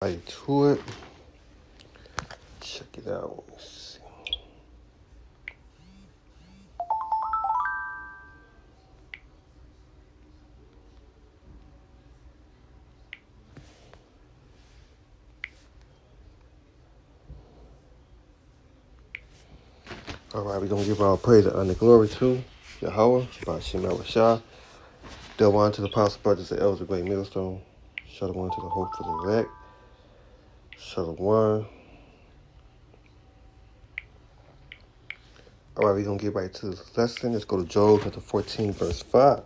Right to it. Check it out. Let's see. All right, we're going to give our praise and glory to Yahweh, Ba'ashim Yahweh, Del one to the apostle, brothers, and elders, the great millstone. Shuttle one to the hope for the elect. Shuttle one. All right, we're going to get right to this lesson. Let's go to Job chapter 14, verse 5.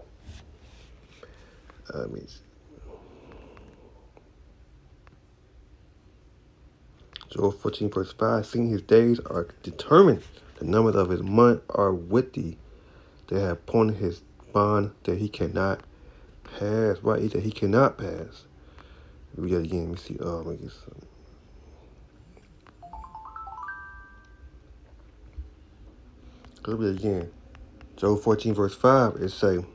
Job 14, verse 5. Seeing his days are determined, the numbers of his month are with thee. They have appointed his bond that he cannot pass. Right, that he cannot pass. We got again. Let me see. Let me get some. Go over again. Job 14, verse 5. It say,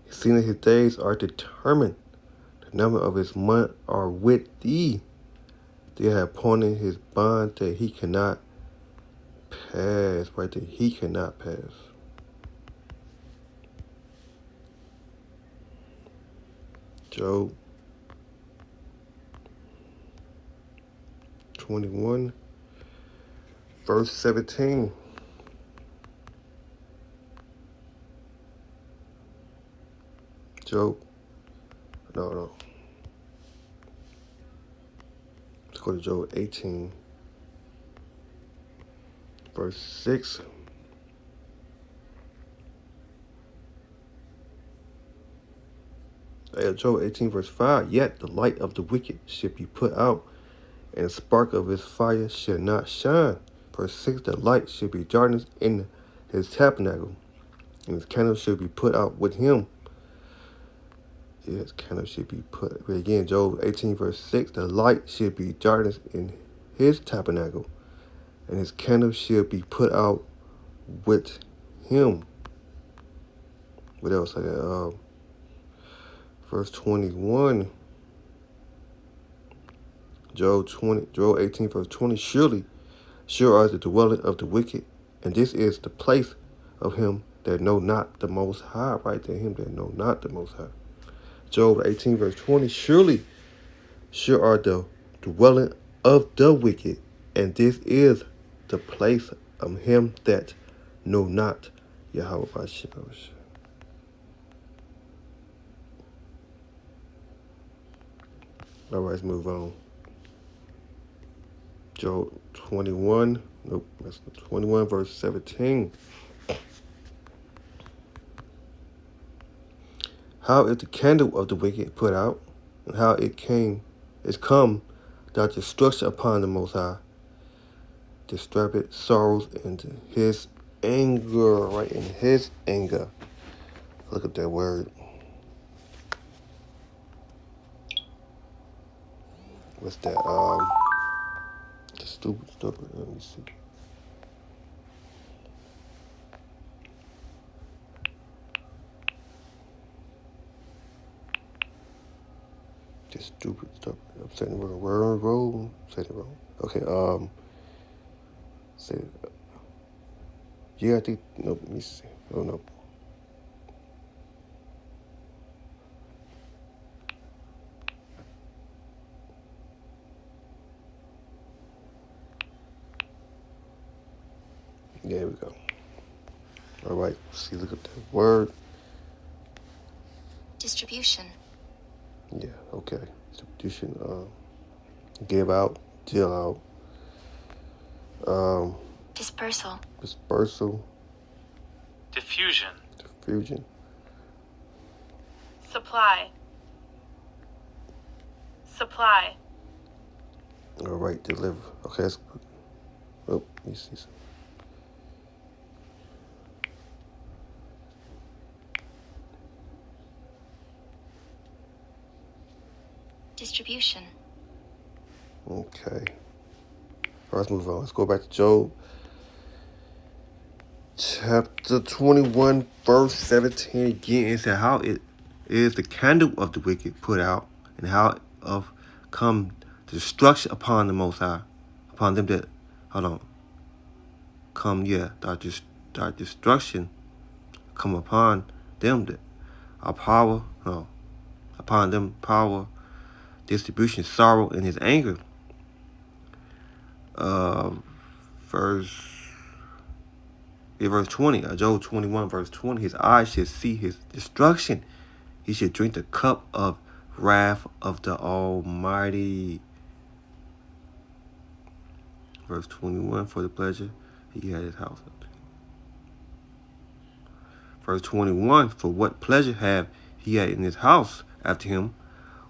seeing that his days are determined, the number of his month are with thee. They have appointed his bond that he cannot pass. Right, that he cannot pass. Job 21, verse 17. Job, no. Let's go to Job 18, verse 6. Job 18, verse 5. Yet the light of the wicked should be put out, and the spark of his fire should not shine. Verse 6. The light should be darkness in his tabernacle, and his candle should be put out with him. Yes, candle should be put. Again, Job 18, verse 6. The light should be darkness in his tabernacle, and his candle should be put out with him. What else? Verse 21. Job 18, verse 20. Sure are the dwelling of the wicked, and this is the place of him that know not the Most High. Right there, him that know not the Most High. Job 18, verse 20. Sure are the dwelling of the wicked, and this is the place of him that know not Yahweh Ba'ashim. All right, let's move on. Job 21. Nope, that's 21, verse 17. How is the candle of the wicked put out, and how is come that destruction upon the Most High, distracted sorrows into his anger, right, in his anger. Look at that word. What's that? The stupid. Let me see. Just stupid stuff. I'm saying the word wrong. Saying it wrong. Okay. Say it. Yeah, I think. No, let me see. Oh no. There we go. All right. See, look at that word. Distribution. Yeah. Okay. Distribution. Give out. Deal out. Dispersal. Diffusion. Supply. All right. Deliver. Okay. That's good. Oh, let me see something. Distribution. Okay. All right, let's move on. Let's go back to Job. Chapter 21, verse 17 again. It said, how it is the candle of the wicked put out, and how of come destruction upon the Most High, upon them that, our destruction come upon them that our power, upon them power, distribution, sorrow, and his anger. Verse 20, Job 21, verse 20, his eyes should see his destruction. He should drink the cup of wrath of the Almighty. Verse 21, for the pleasure he had his house. Verse 21, for what pleasure have he had in his house after him,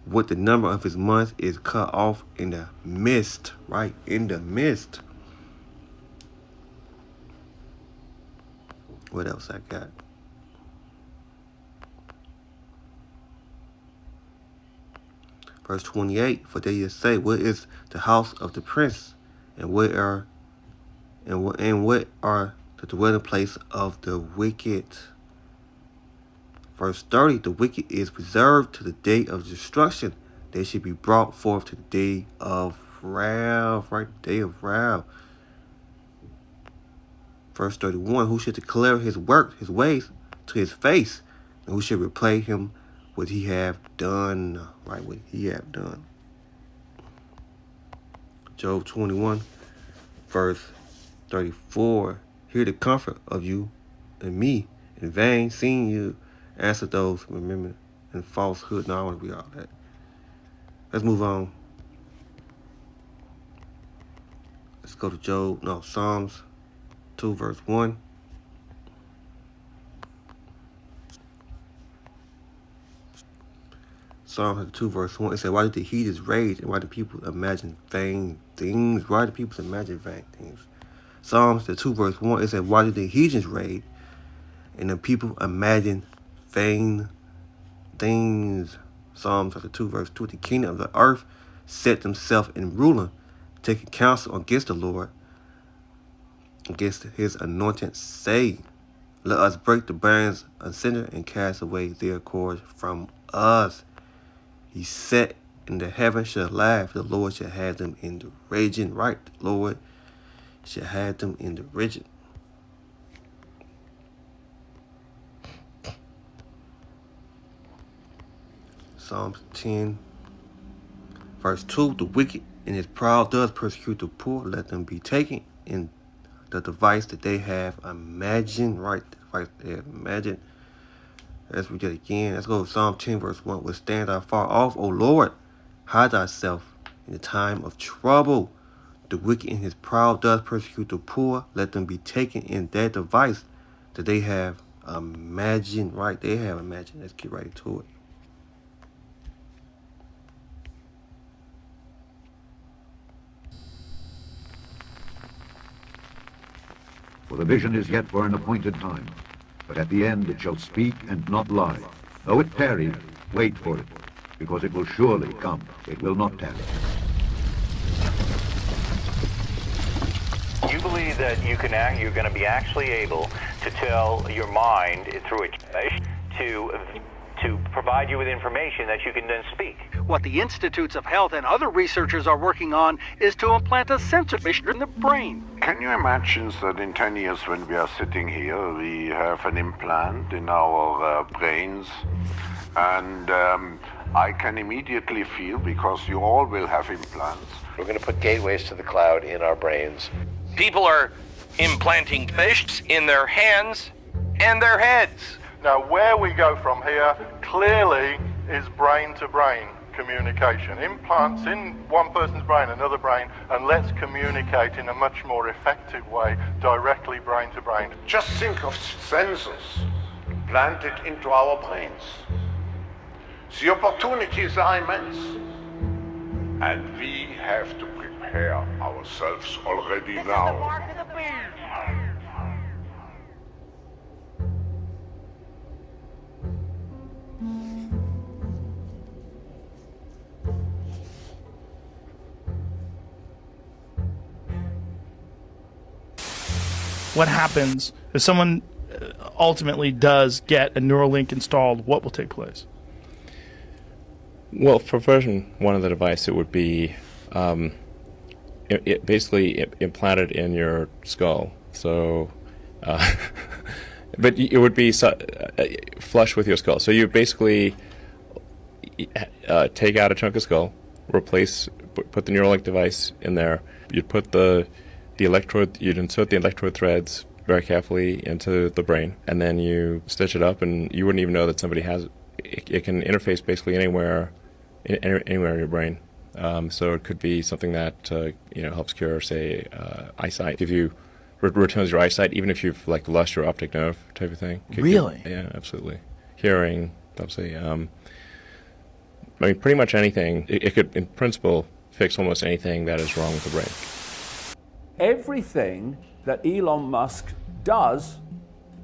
what the number of his months is cut off in the midst, right? In the midst. What else I got? Verse 28, for they say, what is the house of the prince, and what are the dwelling place of the wicked? Verse 30, the wicked is preserved to the day of destruction. They should be brought forth to the day of wrath, right? Day of wrath. Verse 31, who should declare his work, his ways to his face, and who should repay him what he have done, right? What he have done. Job 21, verse 34, hear the comfort of you and me, in vain seeing you answer those remember and falsehood. No, I don't want to read all that. Let's move on. Let's go to Psalms 2, verse 1. Psalms 2, verse 1. It said, why did the heathens rage, and why do people imagine vain things? Why do people imagine vain things? Psalms 2, verse 1. It said, why did the heathens rage, and the people imagine vain things? Psalms 2, verse 2. The kingdom of the earth set themselves in ruler, taking counsel against the Lord, against his anointed, say, let us break the bands asunder and cast away their cords from us. He said in the heaven shall laugh, the Lord shall have them in the region. Right, the Lord shall have them in the region. Psalms 10, verse 2, the wicked in his proud does persecute the poor. Let them be taken in the device that they have imagined. Right, the device they have imagined. Let's read that again. Let's go to Psalm 10, verse 1. Withstand thou far off, O Lord. Hide thyself in the time of trouble. The wicked in his proud does persecute the poor. Let them be taken in that device that they have imagined. Right, they have imagined. Let's get right into it. For the vision is yet for an appointed time, but at the end it shall speak and not lie. Though it tarry, wait for it, because it will surely come. It will not tarry. You believe that you're going to be actually able to tell your mind through a to provide you with information that you can then speak. What the Institutes of Health and other researchers are working on is to implant a sensor in the brain. Can you imagine that in 10 years when we are sitting here, we have an implant in our brains, and I can immediately feel, because you all will have implants. We're going to put gateways to the cloud in our brains. People are implanting fish in their hands and their heads. Now, where we go from here clearly is brain-to-brain communication. Implants in one person's brain, another brain, and let's communicate in a much more effective way, directly brain-to-brain. Just think of sensors planted into our brains. The opportunities are immense. And we have to prepare ourselves already now. What happens if someone ultimately does get a Neuralink installed? What will take place? Well, for version 1 of the device, it would be basically implanted in your skull. So, but it would be flush with your skull. So you basically take out a chunk of skull, put the Neuralink device in there. You'd put the electrode, you'd insert the electrode threads very carefully into the brain, and then you stitch it up, and you wouldn't even know that somebody has it. It can interface basically anywhere in your brain. So it could be something that helps cure, say, eyesight. If you returns your eyesight, even if you've lost your optic nerve type of thing. Really? Yeah, absolutely. Hearing, obviously. Pretty much anything. It could, in principle, fix almost anything that is wrong with the brain. Everything that Elon Musk does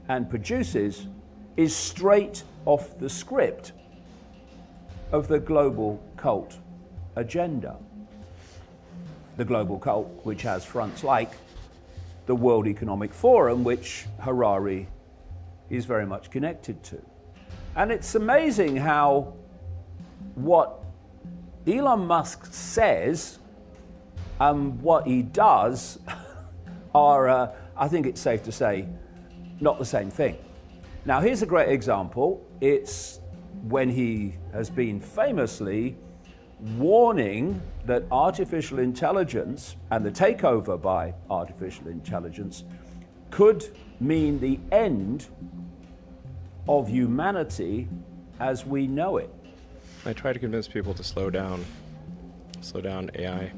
and produces is straight off the script of the global cult agenda. The global cult, which has fronts like the World Economic Forum, which Harari is very much connected to. And it's amazing how what Elon Musk says and what he does are, I think it's safe to say, not the same thing. Now, here's a great example. It's when he has been famously warning that artificial intelligence and the takeover by artificial intelligence could mean the end of humanity as we know it. I try to convince people to slow down AI,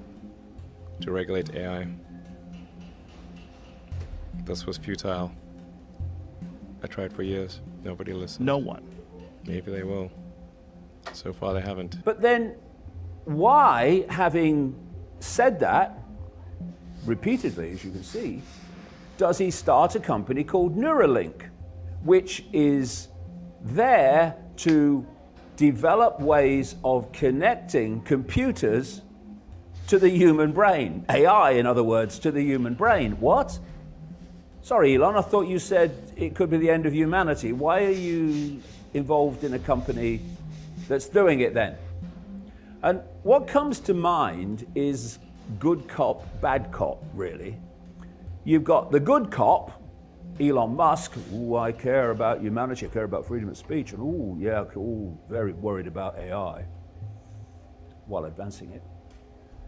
to regulate AI. This was futile. I tried for years. Nobody listened. No one. Maybe they will. So far they haven't. But then why, having said that repeatedly, as you can see, does he start a company called Neuralink, which is there to develop ways of connecting computers to the human brain? AI, in other words, to the human brain. What? Sorry, Elon, I thought you said it could be the end of humanity. Why are you involved in a company that's doing it then? And what comes to mind is good cop, bad cop, really. You've got the good cop, Elon Musk. Ooh, I care about humanity, I care about freedom of speech, and ooh, yeah, ooh, very worried about AI while advancing it.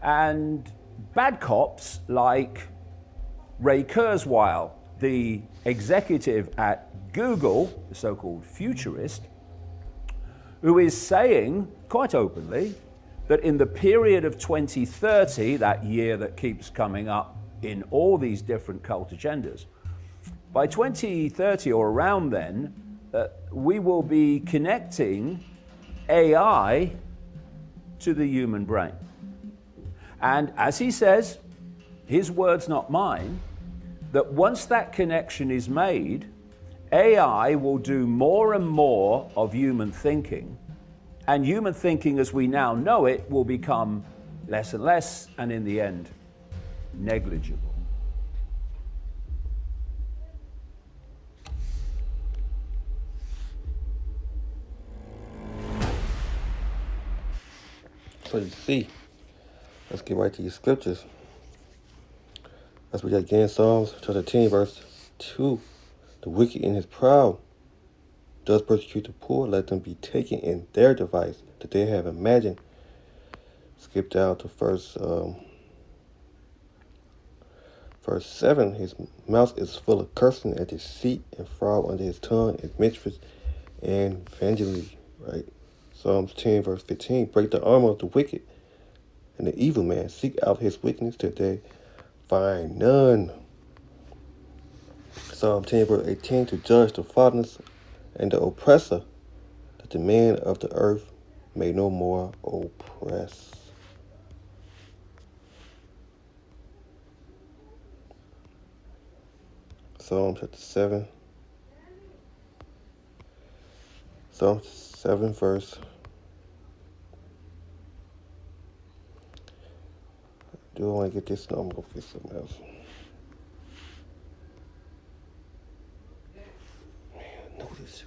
And bad cops like Ray Kurzweil, the executive at Google, the so-called futurist, who is saying quite openly that in the period of 2030, that year that keeps coming up in all these different cult agendas, by 2030 or around then, we will be connecting AI to the human brain. And as he says, his words, not mine, that once that connection is made, AI will do more and more of human thinking, and human thinking as we now know it will become less and less, and in the end, negligible. So you see, let's get right to your scriptures. Let's read again Psalms chapter 10, verse 2. The wicked in his proud does persecute the poor. Let them be taken in their device that they have imagined. Skip down to verse 7. His mouth is full of cursing and deceit, and fraud under his tongue is mischief and vanity. Right? Psalms 10, verse 15. Break the armor of the wicked and the evil man. Seek out his wickedness till they find none. Psalm 10, verse 18. To judge the fatherless and the oppressor, that the man of the earth may no more oppress. Psalm chapter 7. Psalm 7, verse. Do I want to get this? No, I'm going to get something else. Man, I know this.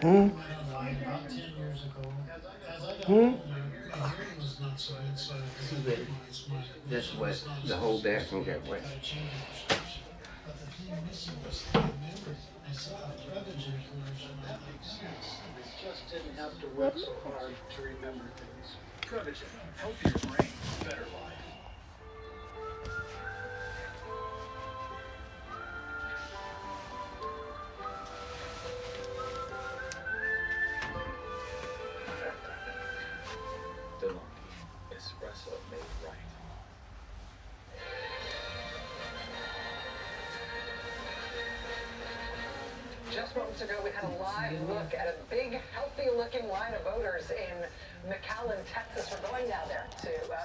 Hmm? About 10 years ago, as I got Hmm? older, my hearing was not so good, so That's what the whole bathroom got wet. had to change the prescription. But the thing missing was the memory. I saw a television commercial. That makes sense. I just didn't have to work so hard to remember things. Prevagen, healthier brain, better life. Espresso made right. Just moments ago, we had a live look at a big, healthy-looking line of voters in McAllen, Texas. We're going now there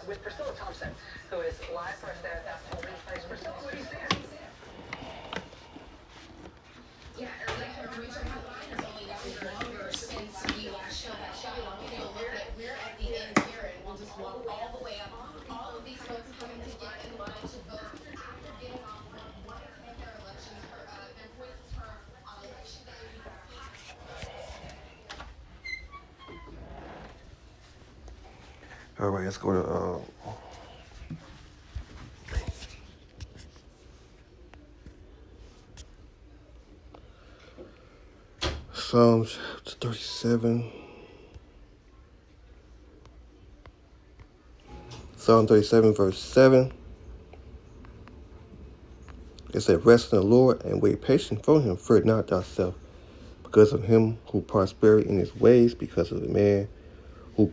with Priscilla Thompson, who is live for us there at that polling place. Priscilla, what are you seeing? Yeah, the reason line has only gotten longer since we last showed that show. We're at the end here, and we'll just walk all the way up. All of these folks coming to get in line to vote after getting off one of their elections for their voices for on election day. All right, let's go to Psalms 37. Psalm 37, verse 7. It said, rest in the Lord and wait patient for him. Fear not thyself, because of him who prospereth in his ways, because of the man who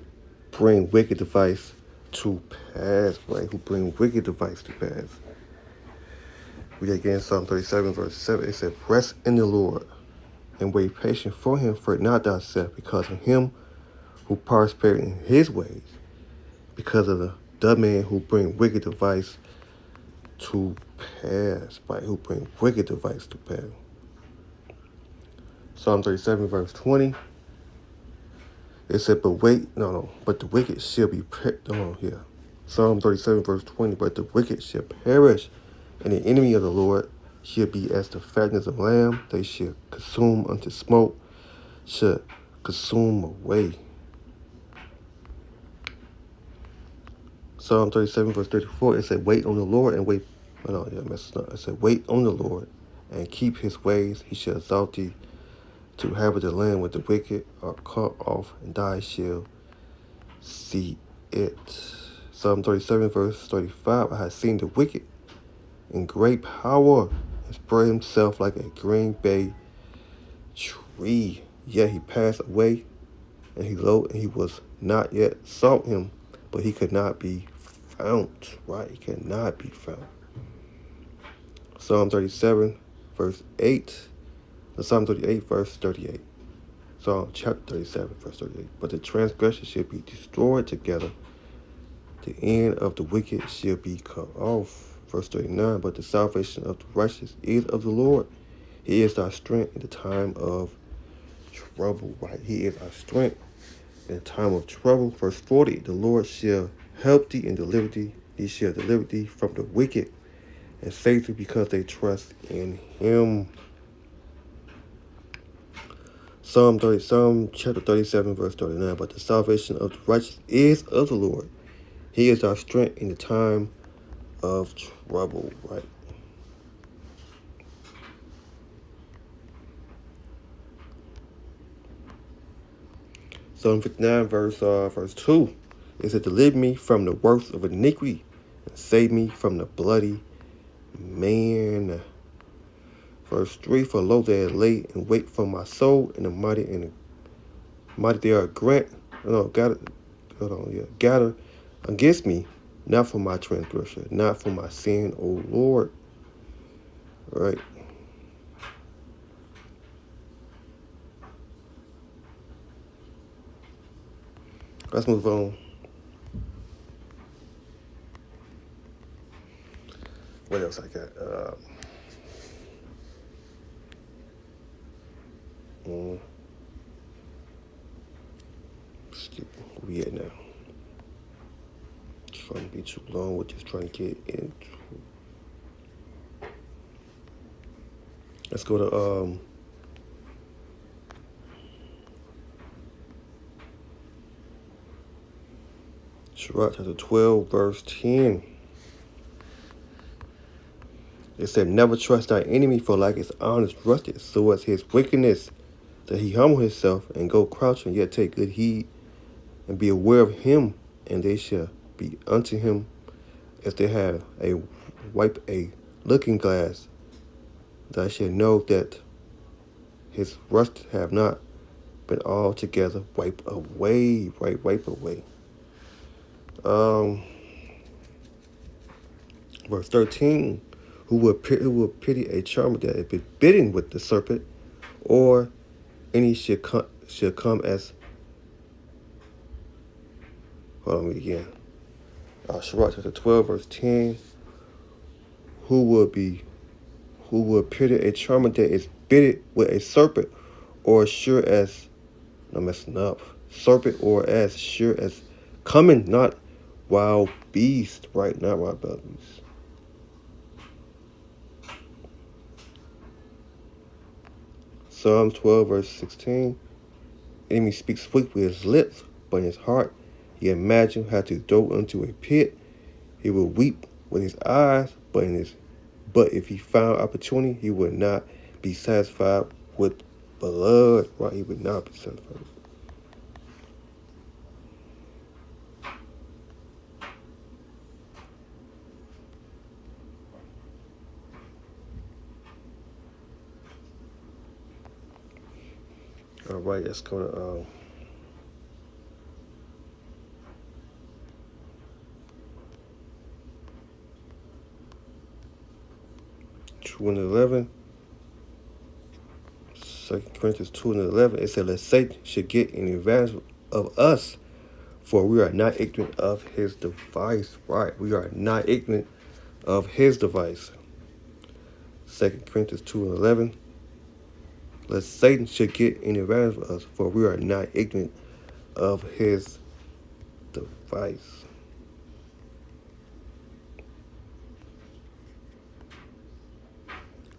bring wicked device to pass. Right? Who bring wicked device to pass. We get again Psalm 37, verse 7. It said, rest in the Lord and wait patient for him. Fear not thyself, because of him who prospereth in his ways, because of the man who bring wicked device to pass. Right? Who bring wicked device to pass. Psalm 37, verse 20. It said, but the wicked shall be Psalm 37, verse 20. But the wicked shall perish, and the enemy of the Lord shall be as the fatness of lamb. They shall consume unto smoke, shall consume away. Psalm 37, verse 34. It said, wait on the Lord and wait. It said, wait on the Lord and keep his ways. He shall exalt thee to inhabit the land where the wicked are cut off, and thy shall see it. Psalm 37, verse 35. I have seen the wicked in great power and spread himself like a green bay tree. Yet he passed away, and he was not yet sought him, but he could not be found. Right? He cannot be found. Psalm 37, verse 8. Psalm 38, verse 38. Psalm chapter 37, verse 38. But the transgressor shall be destroyed together. The end of the wicked shall be cut off. Verse 39. But the salvation of the righteous is of the Lord. He is our strength in the time of trouble. Right? He is our strength in the time of trouble. Verse 40. The Lord shall help thee and deliver thee. He shall deliver thee from the wicked and save thee, because they trust in him. Psalm chapter 37, verse 39. But the salvation of the righteous is of the Lord. He is our strength in the time of trouble. Right? Psalm 59, verse 2. It said, deliver me from the works of iniquity and save me from the bloody man. Verse 3. For lo, they are late and wait for my soul, and the mighty they are gather against me, not for my transgression, not for my sin, O Lord. All right. Let's move on. What else I got? Where we at now? Trying to be too long. We're just trying to get into. Let's go to Sirach chapter 12, verse 10. It said, never trust thy enemy, for like his honest rusted, so as his wickedness, that he humble himself and go crouching, yet take good heed, and be aware of him, and they shall be unto him as they have wipe a looking glass. Thou shalt know that his rust have not been altogether wiped away, right? Wipe away. Verse 13. Who will pity a charmer that is bitten with the serpent, or any shall come as. Hold on, read again. Sirach chapter 12, verse 10. Who will pity a charmer that is bitten with a serpent, or sure as, I'm messing up, serpent, or as sure as coming, not wild beast, right? Not wild beast. Psalm 12, verse 16. Enemy speaks sweet with his lips, but in his heart he imagines how to throw into a pit. He will weep with his eyes, but if he found opportunity, he would not be satisfied with blood. Right? He would not be satisfied. All right, let's go to 2 and 11. 2 Corinthians 2 and 11. It said, let Satan should get an advantage of us, for we are not ignorant of his device. Right, we are not ignorant of his device. 2 Corinthians 2 and 11. Let Satan should get an advantage of us, for we are not ignorant of his device.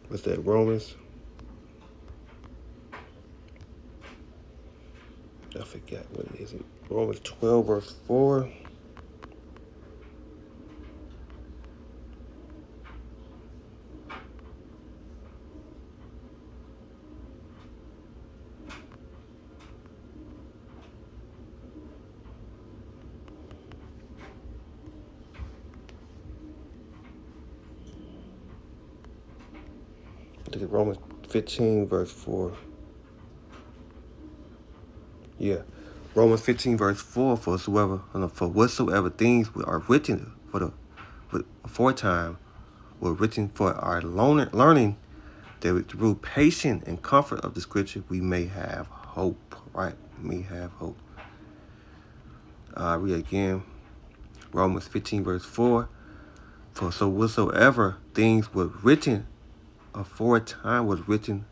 What's that, Romans? I forgot, what is it? Romans 12, verse 4. Look at Romans 15, verse 4. Yeah. Romans 15, verse 4, for whatsoever things are written for aforetime were written for our learning, that through patience and comfort of the scripture we may have hope. Right? May have hope. Read again. Romans 15, verse 4. For so whatsoever things were written aforetime was written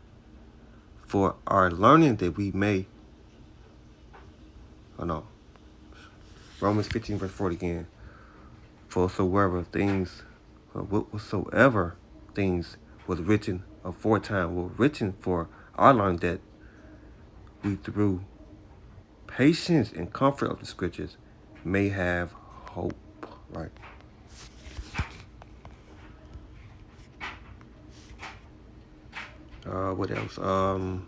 for our learning, that we may. Oh no. Romans 15, verse 4 again. For whatsoever things was written aforetime were written for our learning, that we through patience and comfort of the scriptures may have hope. Right. What else? 1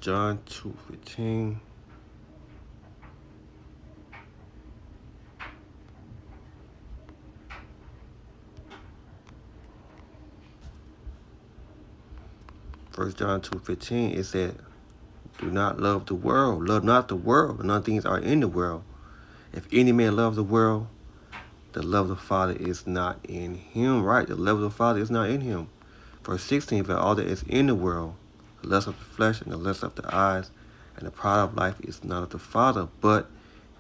John 2:15. First John 2:15, it said, do not love the world. Love not the world, and none things are in the world. If any man love the world, the love of the Father is not in him. Right? The love of the Father is not in him. Verse 16, but all that is in the world, the lust of the flesh and the lust of the eyes, and the pride of life is not of the Father, but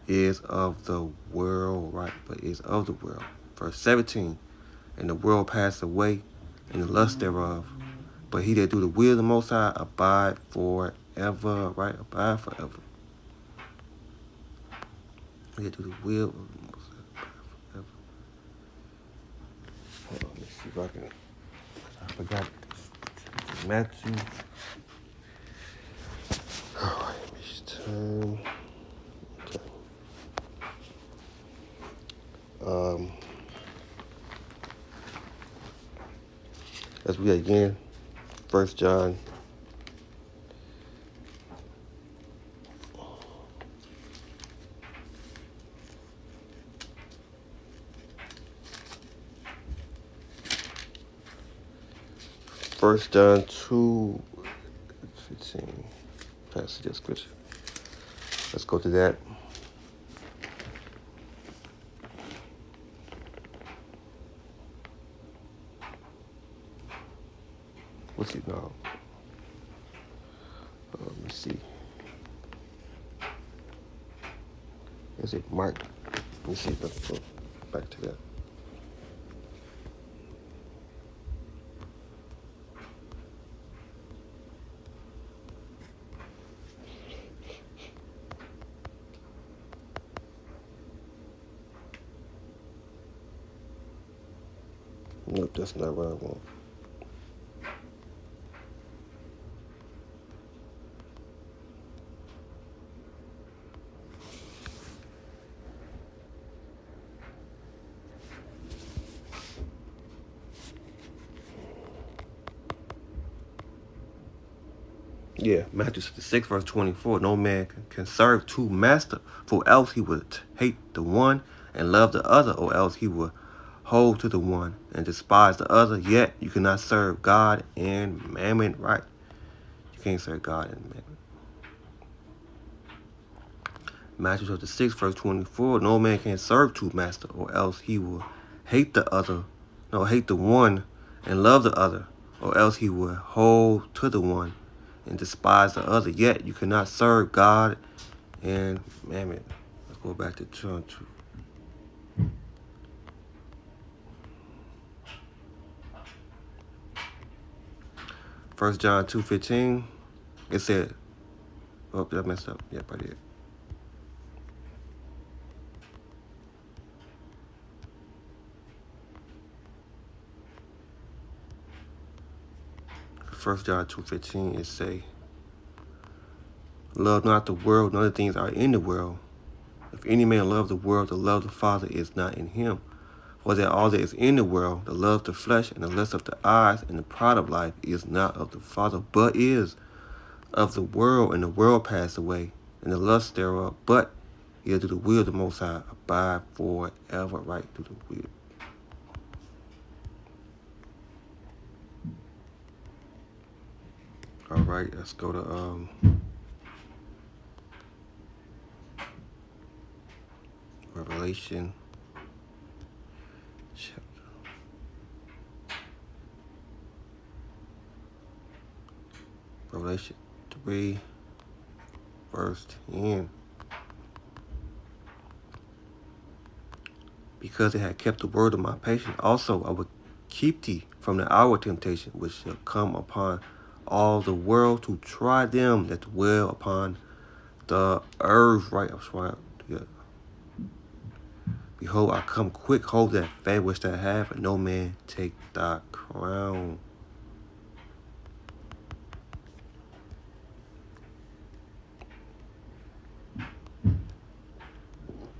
is of the world. Right? But is of the world. Verse 17, and the world passed away, and the lust thereof. But he that do the will of the Most High abide forever. Right? Abide forever. He that do the will of the Most High abide forever. Hold on, let me see if I can. I forgot. Matthew. All right, let me just turn. Let's read again. 1 John. First John 2:15. Passage of scripture. Let's go to that. What's it now? Let me see. Is it Mark? Let me see. Let's go back to that. Nope, that's not what I want. Yeah, Matthew 6, verse 24. No man can serve two masters, for else he would hate the one and love the other, or else he would hold to the one and despise the other. Yet you cannot serve God and mammon, right? You can't serve God and mammon. Matthew chapter 6, verse 24. No man can serve two masters, or else he will hate the one and love the other, or else he will hold to the one and despise the other. Yet you cannot serve God and mammon. Let's go back to John 2. First John 2:15. It said, oh, did I messed up? Yep, I did. First John 2:15, it say, love not the world, none of the things are in the world. If any man love the world, the love of the Father is not in him. For that all that is in the world, the love of the flesh and the lust of the eyes and the pride of life is not of the Father, but is of the world, and the world passed away, and the lust thereof. But he do the will of the Most High abide forever, right? Do the will. All right, let's go to Revelation chapter. Revelation 3, verse 10. Because they had kept the word of my patience, also I will keep thee from the hour of temptation, which shall come upon all the world to try them that dwell upon the earth. Right, yeah. Behold, I come quick. Hold that faith which thou have, and no man take thy crown.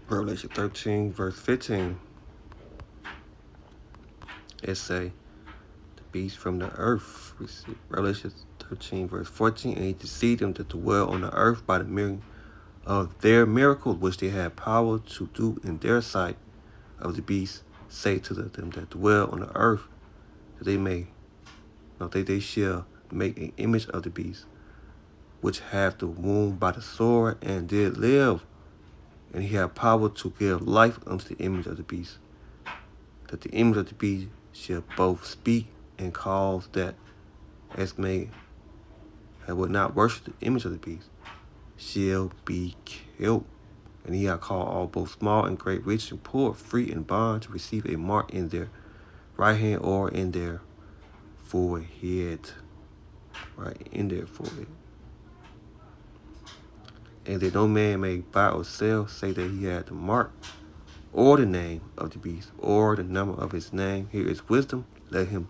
Revelation 13, verse 15. It say, the beast from the earth. Revelation 13, verse 14. And he deceived them that dwell on the earth by the miracle of their miracles, which they had power to do in their sight of the beast. Say to them that dwell on the earth, that they shall make an image of the beast, which hath the wound by the sword, and did live. And he had power to give life unto the image of the beast, that the image of the beast shall both speak and cause that as may and would not worship the image of the beast shall be killed. And he hath called all both small and great, rich and poor, free and bond, to receive a mark in their right hand or in their forehead. Right, in their forehead. And that no man may buy or sell, say that he had the mark, or the name of the beast, or the number of his name. Here is wisdom. Let him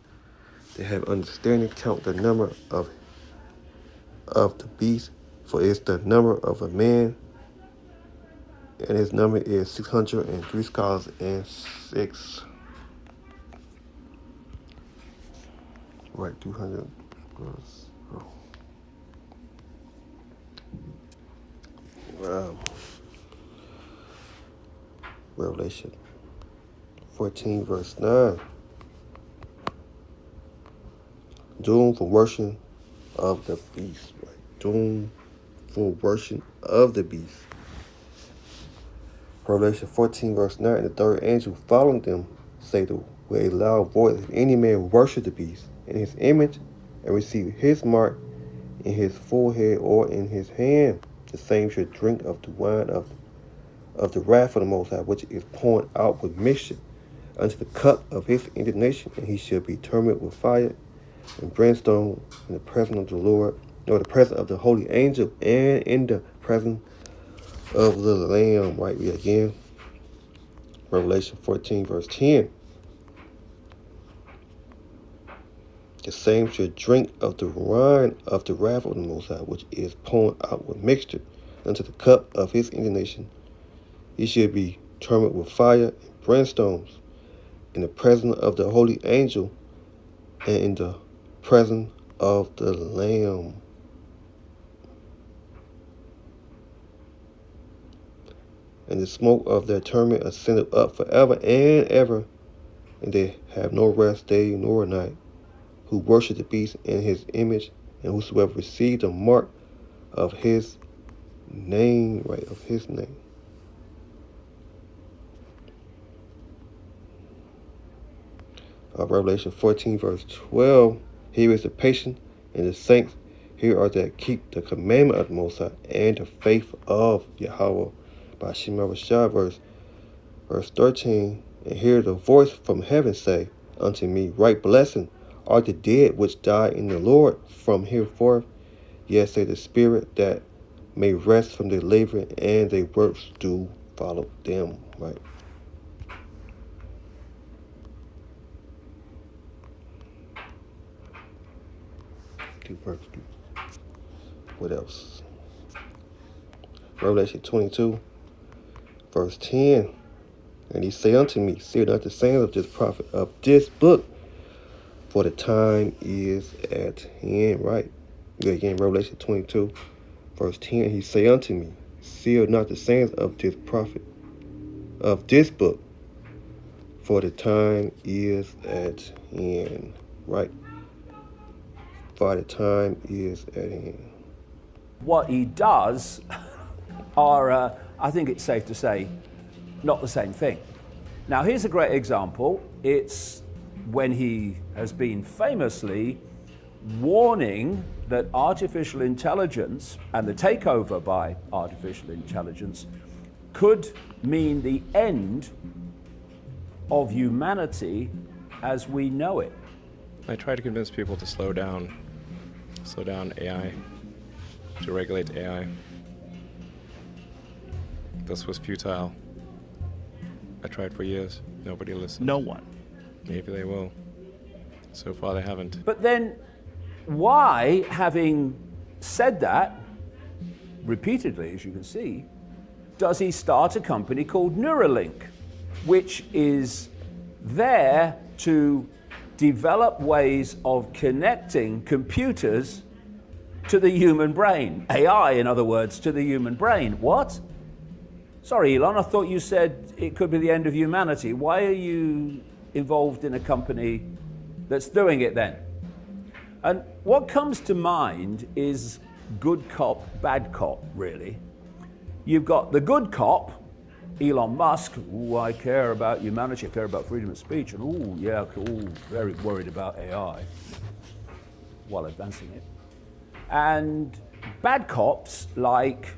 that have understanding count the number of the beast, for it's the number of a man, and his number is 666. Right, 200 verse. Revelation 14 verse 9. Doomed for worship of the beast. Right? Doomed for worship of the beast. Revelation 14 verse 9. And the third angel following them say with a loud voice, if any man worship the beast in his image and receive his mark in his forehead or in his hand, the same shall drink of the wine of the wrath of the Most High, which is poured out with mixture unto the cup of his indignation, and he shall be tormented with fire and brimstone in the presence of the Lord, or the presence of the holy angel, and in the presence of the Lamb. Right, we again. Revelation 14 verse 10. The same shall drink of the wine of the wrath of the Most High, which is poured out with mixture unto the cup of his indignation. He shall be tormented with fire and brimstones in the presence of the holy angel and in the presence of the Lamb. And the smoke of their torment ascended up forever and ever, and they have no rest day nor night, who worship the beast in his image, and whosoever received the mark of his name, right, of his name. Revelation 14 verse 12. Here is the patient and the saints. Here are that keep the commandment of the Most High and the faith of Yahweh. By Shema Rashah, verse 13. And hear the voice from heaven say unto me, right blessing are the dead which die in the Lord from henceforth. Yes, say the spirit, that may rest from their labor, and their works do follow them. Right. What else? Revelation 22 verse 10. And he say unto me, seal not the sayings of this prophet of this book, for the time is at hand. Right. Again, Revelation 22 verse 10. He say unto me, seal not the sayings of this prophet of this book, for the time is at hand. Right. For the time is at hand. What he does are, I think it's safe to say, not the same thing. Now, here's a great example. It's when he has been famously warning that artificial intelligence and the takeover by artificial intelligence could mean the end of humanity as we know it. I try to convince people to slow down AI, to regulate AI. This was futile. I tried for years. Nobody listened. No one. Maybe they will. So far they haven't. But then, why, having said that repeatedly, as you can see, does he start a company called Neuralink, which is there to develop ways of connecting computers to the human brain? AI, in other words, to the human brain. What? Sorry, Elon, I thought you said it could be the end of humanity. Why are you involved in a company that's doing it then? And what comes to mind is good cop, bad cop, really. You've got the good cop, Elon Musk. Ooh, I care about humanity, I care about freedom of speech, and ooh, yeah, ooh, very worried about AI while advancing it. And bad cops like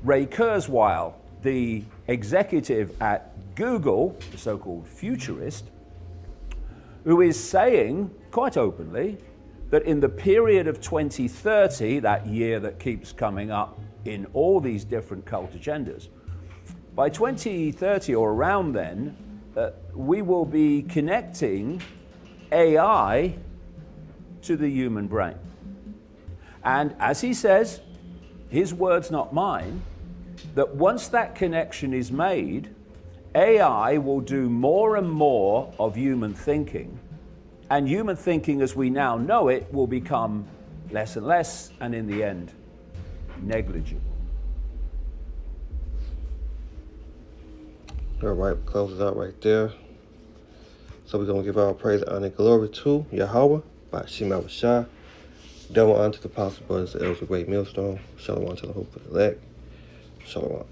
Ray Kurzweil, the executive at Google, the so-called futurist, who is saying quite openly that in the period of 2030, that year that keeps coming up in all these different cult agendas, by 2030 or around then, we will be connecting AI to the human brain. And as he says, his words, not mine, that once that connection is made, AI will do more and more of human thinking And human thinking as we now know it will become less and less, and in the end, negligible. All right, close it out right there. So we're going to give our praise, honor, and glory to Yahweh by Shema Shah. Double honor to the apostle brothers, the elders of Great Millstone. Shalom to the hope for the elect. Shalom.